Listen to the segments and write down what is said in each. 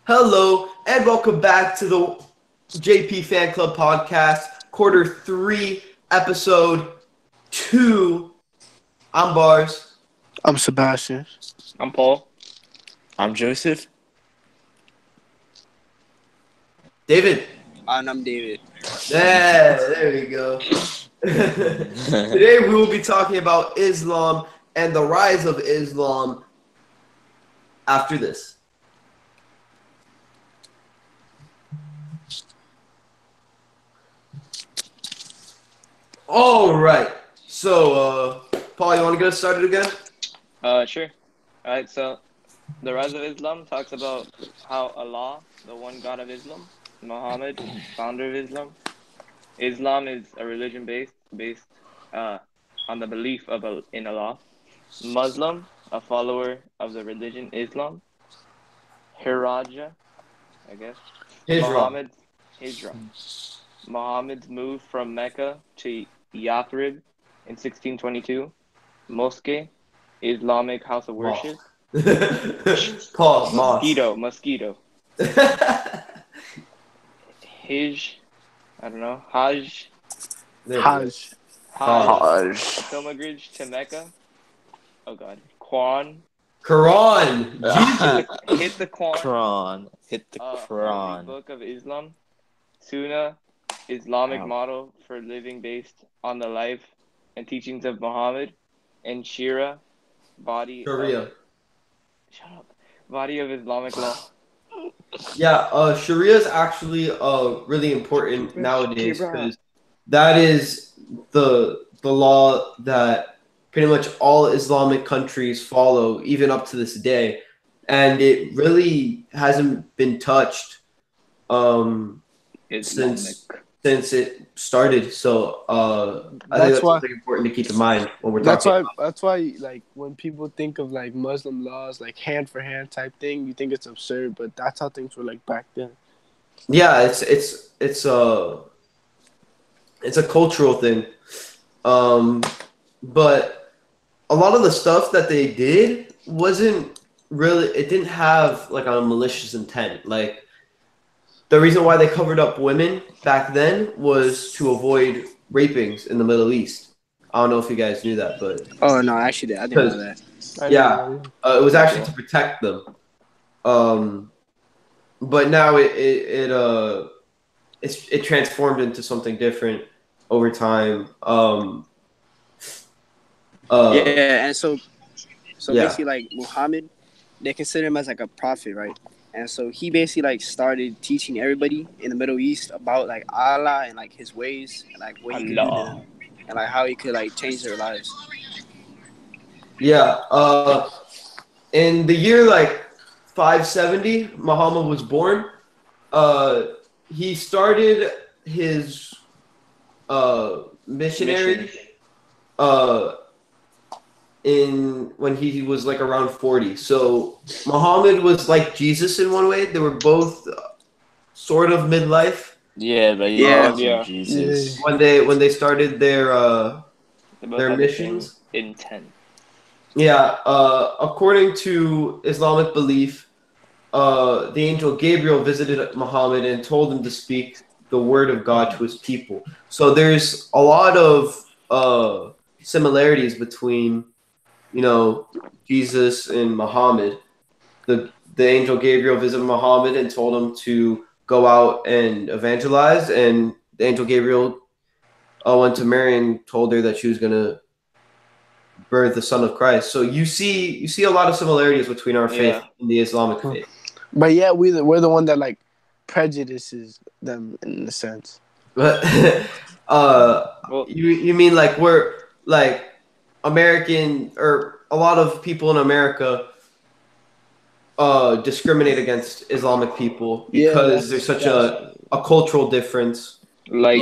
Hello, and welcome back to the JP Fan Club podcast, quarter 3, episode 2. I'm Bars. I'm Sebastian. I'm Paul. I'm Joseph. David. And I'm David. Yeah, there we go. Today we will be talking about Islam and the rise of Islam after this. All right. So, Paul, you want to get us started again? Sure. All right. So, the rise of Islam talks about how Allah, the one God of Islam, Muhammad, founder of Islam. Islam is a religion based on the belief in Allah. Muslim, a follower of the religion Islam. Hiraja, I guess. Hijra. Muhammad's move from Mecca to Yathrib in 1622. Mosque, Islamic house of worship. Paul, Mosquito. Hajj. A pilgrimage to Mecca. Oh God. Quran. Hit the Quran. Holy Book of Islam. Sunnah, Islamic model for living based on the life and teachings of Muhammad. And Sharia, body of Islamic law. Yeah, Sharia is actually really important nowadays because that is the law that pretty much all Islamic countries follow, even up to this day, and it really hasn't been touched since it started. So I think that's something important to keep in mind when we're talking. That's why, like, when people think of like Muslim laws, like hand for hand type thing, you think it's absurd, but that's how things were like back then. Yeah, it's a cultural thing, but a lot of the stuff that they did wasn't really. It didn't have like a malicious intent. Like the reason why they covered up women back then was to avoid rapings in the Middle East. I don't know if you guys knew that, but oh no, actually, I didn't know that. It was actually to protect them. But now it transformed into something different over time. And so basically, like Muhammad, they consider him as like a prophet, right? And so he basically like started teaching everybody in the Middle East about like Allah and like his ways and like what he could do to them and like how he could like change their lives. Yeah. In the year like 570, Muhammad was born. He started his missionary when he was like around 40. So Muhammad was like Jesus in one way. They were both sort of midlife. Jesus. When they started their missions. Intent. Yeah, according to Islamic belief, the angel Gabriel visited Muhammad and told him to speak the word of God to his people. So there's a lot of similarities between, Jesus and Muhammad. The angel Gabriel visited Muhammad and told him to go out and evangelize, and the angel Gabriel went to Mary and told her that she was going to birth the son of Christ. So you see a lot of similarities between our faith and the Islamic faith. But yeah, we're the one that like prejudices them in a sense. But you mean like we're like American, or a lot of people in America discriminate against Islamic people because there's such a cultural difference. Like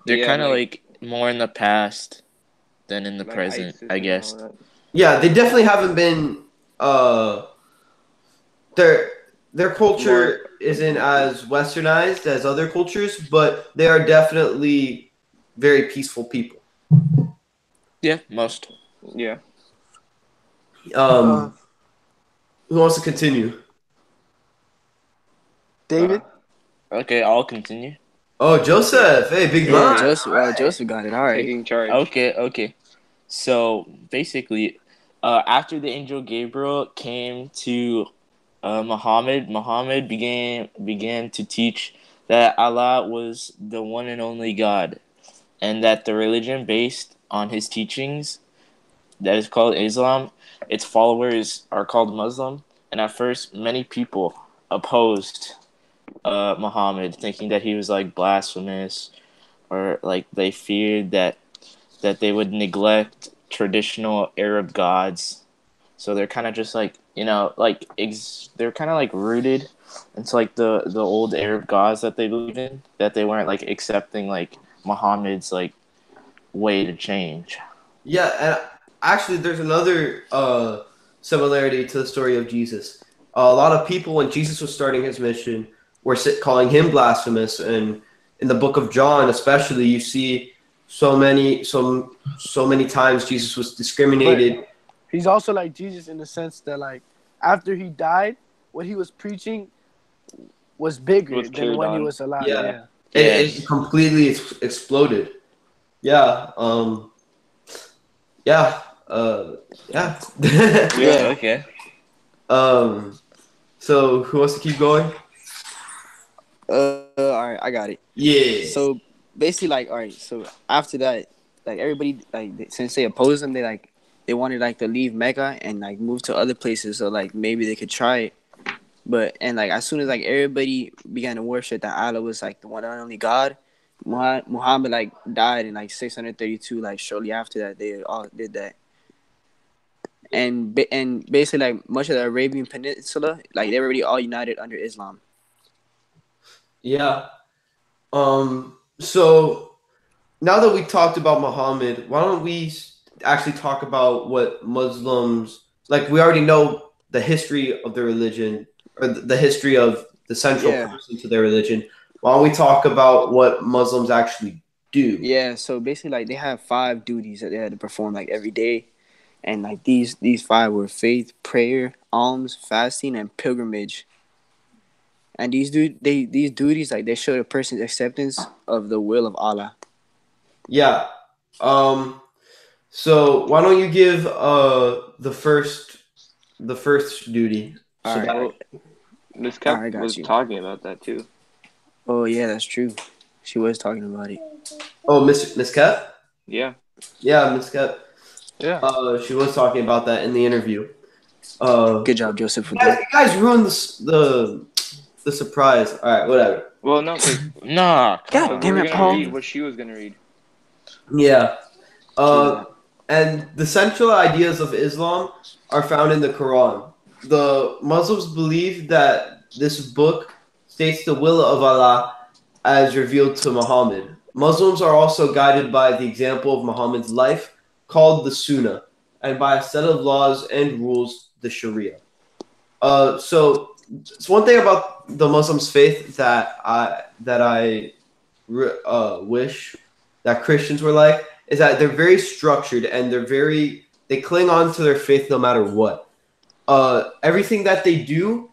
they're kind of like more in the past than in the present, I guess. Yeah, they definitely haven't been. Their culture isn't as westernized as other cultures, but they are definitely very peaceful people. Yeah, most. Yeah. Who wants to continue? David? Okay, I'll continue. Oh, Joseph. Hey, big man. Joseph got it. All right. Taking charge. Okay. So basically, after the angel Gabriel came to Muhammad began to teach that Allah was the one and only God, and that the religion based on his teachings, that is called Islam, its followers are called Muslim. And at first, many people opposed Muhammad, thinking that he was like blasphemous, or like they feared that they would neglect traditional Arab gods. So they're kind of just like, like they're kind of like rooted into like the old Arab gods that they believe in, that they weren't like accepting like Muhammad's like way to change. Yeah, and actually, there's another similarity to the story of Jesus. A lot of people, when Jesus was starting his mission, were calling him blasphemous, and in the book of John, especially, you see so many times Jesus was discriminated. But he's also like Jesus in the sense that, like, after he died, what he was preaching was bigger than when he was alive. Yeah. It completely exploded. Yeah. Yeah. Yeah. Okay. So who wants to keep going? All right, I got it. Yeah. So basically, like, all right. So after that, like, everybody, like, since they opposed him, they wanted like to leave Mecca and like move to other places, so like maybe they could try it. But and like as soon as like everybody began to worship that Allah was like the one and only God, Muhammad like died in like 632. Like shortly after that, they all did that. And basically like much of the Arabian Peninsula, like they were already all united under Islam. Yeah. So now that we talked about Muhammad, why don't we actually talk about what Muslims, like, we already know the history of the religion, or the history of the central person to their religion. Why don't we talk about what Muslims actually do? Yeah, so basically like they have 5 duties that they had to perform like every day. And like these 5 were faith, prayer, alms, fasting, and pilgrimage. And these duties, like, they show a person's acceptance of the will of Allah. Yeah. So why don't you give the first duty? All right. Miss Cap was talking about that too. Oh yeah, that's true. She was talking about it. Oh, Miss Cap? Yeah. Yeah, Miss Cap. Yeah. She was talking about that in the interview. Good job, Joseph. You guys ruined the surprise. All right, whatever. Well, no. Nah. God damn it, Paul. Read what she was gonna read. Yeah. And the central ideas of Islam are found in the Quran. The Muslims believe that this book states the will of Allah as revealed to Muhammad. Muslims are also guided by the example of Muhammad's life, called the Sunnah, and by a set of laws and rules, the Sharia. So it's one thing about the Muslims' faith that I wish that Christians were like, is that they're very structured and they cling on to their faith no matter what. Everything that they do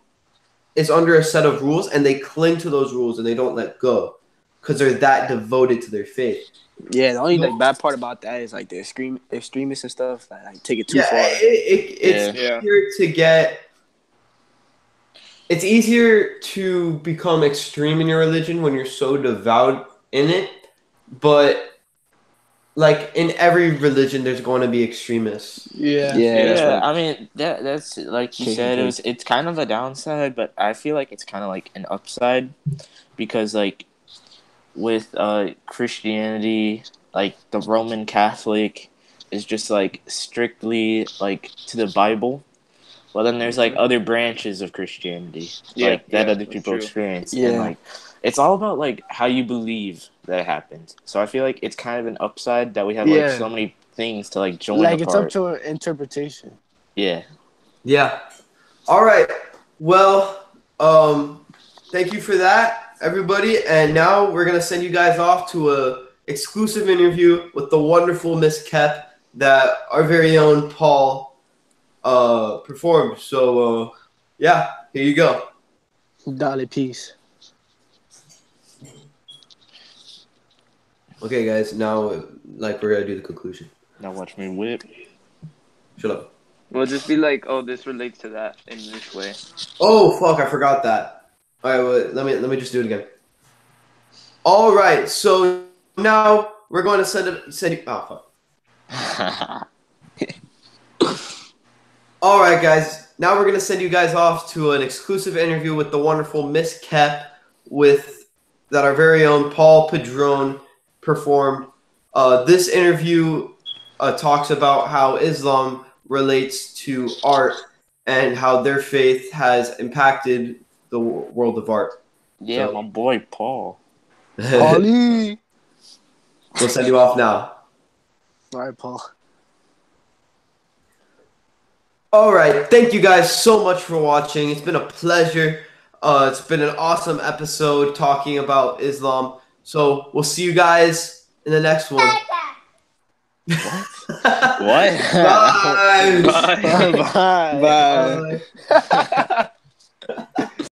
is under a set of rules, and they cling to those rules and they don't let go because they're that devoted to their faith. Yeah, the only like bad part about that is like the extremists and stuff that like take it too far. It's easier to become extreme in your religion when you're so devout in it, but like in every religion, there's going to be extremists. Yeah. Right. I mean, that's like you said. It's kind of a downside, but I feel like it's kind of like an upside, because like with Christianity, like the Roman Catholic is just like strictly like to the Bible. Well, then there's like other branches of Christianity, that other people experience. Yeah. And like it's all about like how you believe that it happened. So I feel like it's kind of an upside that we have like so many things to like join. Like apart. It's up to interpretation. Yeah. Yeah. All right. Well, thank you for that, everybody. And now we're gonna send you guys off to a exclusive interview with the wonderful Miss Kep that our very own Paul performed. So yeah, here you go. Dale, peace. Okay, guys. Now, like, we're gonna do the conclusion. Now watch me whip. Shut up. We'll just be like, oh, this relates to that in this way. Oh fuck! I forgot that. All right, wait, let me just do it again. All right, so now we're going to send. Oh fuck! All right, guys. Now we're gonna send you guys off to an exclusive interview with the wonderful Miss Kep, that our very own Paul Padrone performed. This interview talks about how Islam relates to art and how their faith has impacted the world of art. Yeah, So- my boy Paul. Paulie. We'll send you off now. All right, Paul. All right. Thank you guys so much for watching. It's been a pleasure. It's been an awesome episode talking about Islam. So we'll see you guys in the next one. What? Bye. Bye. Bye. Bye. Bye.